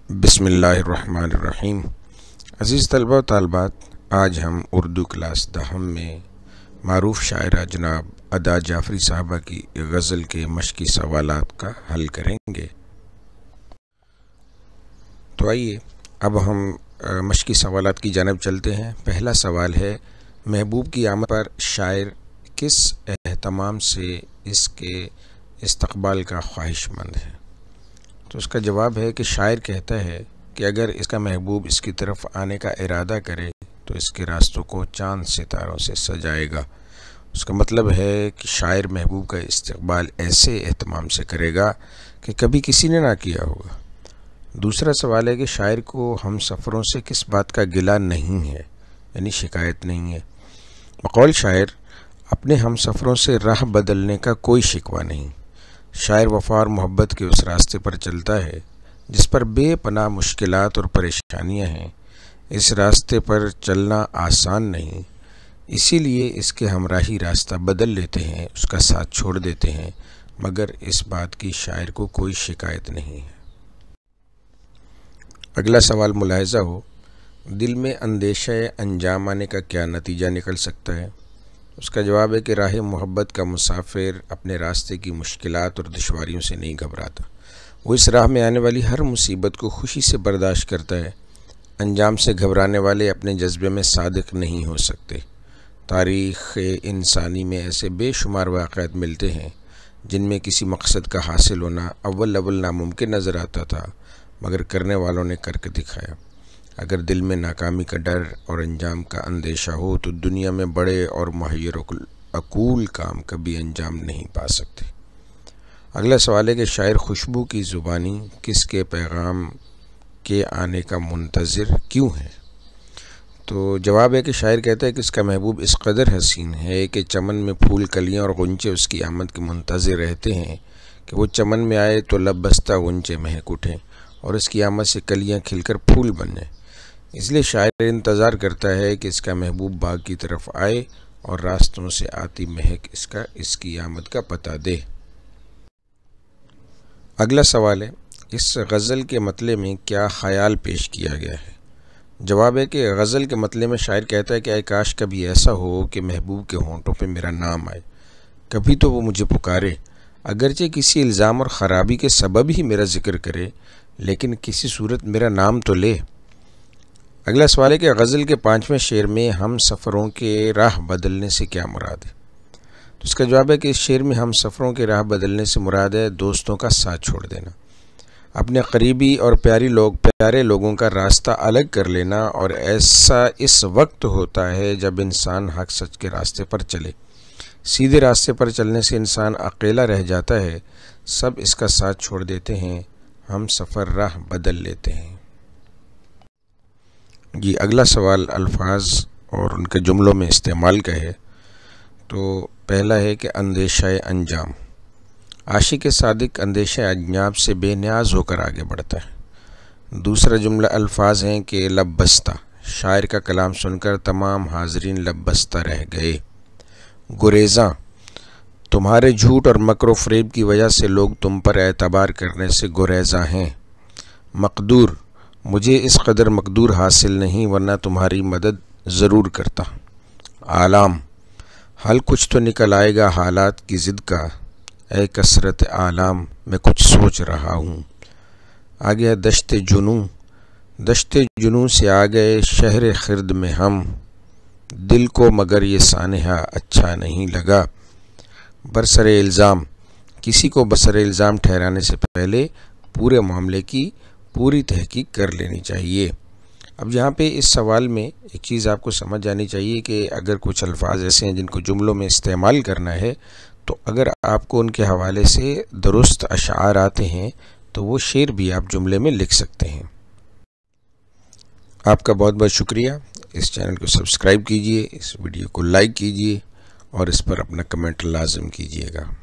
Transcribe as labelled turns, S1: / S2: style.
S1: बिस्मिल्लाहिर्रहमानिर्रहीम। अज़ीज़ तलबा व तालिबात, आज हम उर्दू क्लास दहम में मारूफ शायरा जनाब अदा जाफ़री साहबा की गज़ल के मशक़ी सवालात का हल करेंगे। तो आइए अब हम मशक़ी सवालात की जानब चलते हैं। पहला सवाल है, महबूब की आमद पर शायर किस एहतमाम से इसके इस्तक़बाल का ख्वाहिशमंद है? तो उसका जवाब है कि शायर कहता है कि अगर इसका महबूब इसकी तरफ आने का इरादा करे तो इसके रास्तों को चांद सितारों से सजाएगा। उसका मतलब है कि शायर महबूब का इस्तक़बाल ऐसे एहतमाम से करेगा कि कभी किसी ने ना किया होगा। दूसरा सवाल है कि शायर को हम सफ़रों से किस बात का गिला नहीं है, यानी शिकायत नहीं है। बक़ौल शायर, अपने हम सफ़रों से राह बदलने का कोई शिकवा नहीं। शायर वफ़ा और मोहब्बत के उस रास्ते पर चलता है जिस पर बेपनाह मुश्किलात और परेशानियां हैं। इस रास्ते पर चलना आसान नहीं, इसीलिए इसके हमराही रास्ता बदल लेते हैं, उसका साथ छोड़ देते हैं, मगर इस बात की शायर को कोई शिकायत नहीं है। अगला सवाल मुलाहिज़ा हो, दिल में अंदेशा अंजाम आने का क्या नतीजा निकल सकता है? उसका जवाब है कि राह मोहब्बत का मुसाफिर अपने रास्ते की मुश्किलात और दुश्वारियों से नहीं घबराता। वो इस राह में आने वाली हर मुसीबत को खुशी से बर्दाश्त करता है। अंजाम से घबराने वाले अपने जज्बे में सादिक नहीं हो सकते। तारीख़ इंसानी में ऐसे बेशुमार वाक़यात मिलते हैं जिनमें किसी मकसद का हासिल होना अव्वल नामुमकिन नज़र आता था, मगर करने वालों ने करके दिखाया। अगर दिल में नाकामी का डर और अंजाम का अंदेशा हो तो दुनिया में बड़े और मुहय्यर अकूल काम कभी अंजाम नहीं पा सकते। अगला सवाल है कि शायर खुशबू की ज़ुबानी किसके पैगाम के आने का मुंतज़िर क्यों है? तो जवाब है कि शायर कहता है कि इसका महबूब इस कदर हसीन है कि चमन में फूल कलियाँ और गुंचे उसकी आमद के मुंतज़िर रहते हैं कि वो चमन में आए तो लब बस्ता गुंचे महक उठें और इसकी आमद से कलियाँ खिलकर फूल बन जाएं। इसलिए शायर इंतज़ार करता है कि इसका महबूब बाग की तरफ आए और रास्तों से आती महक इसकी आमद का पता दे। अगला सवाल है, इस गज़ल के मतले में क्या ख़याल पेश किया गया है? जवाब है कि गज़ल के मतले में शायर कहता है कि काश कभी ऐसा हो कि महबूब के होंठों पे मेरा नाम आए, कभी तो वो मुझे पुकारे, अगरचे किसी इल्ज़ाम और ख़राबी के सबब ही मेरा ज़िक्र करे, लेकिन किसी सूरत मेरा नाम तो ले। अगला सवाल है कि गज़ल के 5वें शेर में हम सफ़रों के राह बदलने से क्या मुराद है? तो इसका जवाब है कि इस शेर में हम सफ़रों के राह बदलने से मुराद है दोस्तों का साथ छोड़ देना, अपने करीबी और प्यारे लोगों का रास्ता अलग कर लेना। और ऐसा इस वक्त होता है जब इंसान हक सच के रास्ते पर चले। सीधे रास्ते पर चलने से इंसान अकेला रह जाता है, सब इसका साथ छोड़ देते हैं, हम सफ़र राह बदल लेते हैं। जी, अगला सवाल अल्फाज और उनके जुमलों में इस्तेमाल का है। तो पहला है कि अंदेशा अंजाम। आशिक सादिक अंदेशा अंजाम से बेनियाज होकर आगे बढ़ता है। दूसरा जुमला अल्फाज हैं कि लब बस्ता, शायर का कलाम सुनकर तमाम हाजरीन लब बस्ता रह गए। गुरेज़ा, तुम्हारे झूठ और मकर व फ़रेब की वजह से लोग तुम पर एतबार करने से गुरेज़ा हैं। मकदूर, मुझे इस कदर मकदूर हासिल नहीं वरना तुम्हारी मदद ज़रूर करता। आलाम, हल कुछ तो निकल आएगा हालात की ज़िद का, ए कसरत आलाम मैं कुछ सोच रहा हूँ। आगे है दश्ते जुनूं से आ गए शहर खिर्द में हम, दिल को मगर ये सानहा अच्छा नहीं लगा। बरसरे इल्ज़ाम, किसी को बरसरे इल्ज़ाम ठहराने से पहले पूरे मामले की पूरी तहकीक कर लेनी चाहिए। अब यहाँ पे इस सवाल में एक चीज़ आपको समझ जानी चाहिए कि अगर कुछ अल्फाज ऐसे हैं जिनको जुमलों में इस्तेमाल करना है, तो अगर आपको उनके हवाले से दुरुस्त अशार आते हैं तो वो शेर भी आप जुमले में लिख सकते हैं। आपका बहुत बहुत शुक्रिया। इस चैनल को सब्सक्राइब कीजिए, इस वीडियो को लाइक कीजिए और इस पर अपना कमेंट लाज़िम कीजिएगा।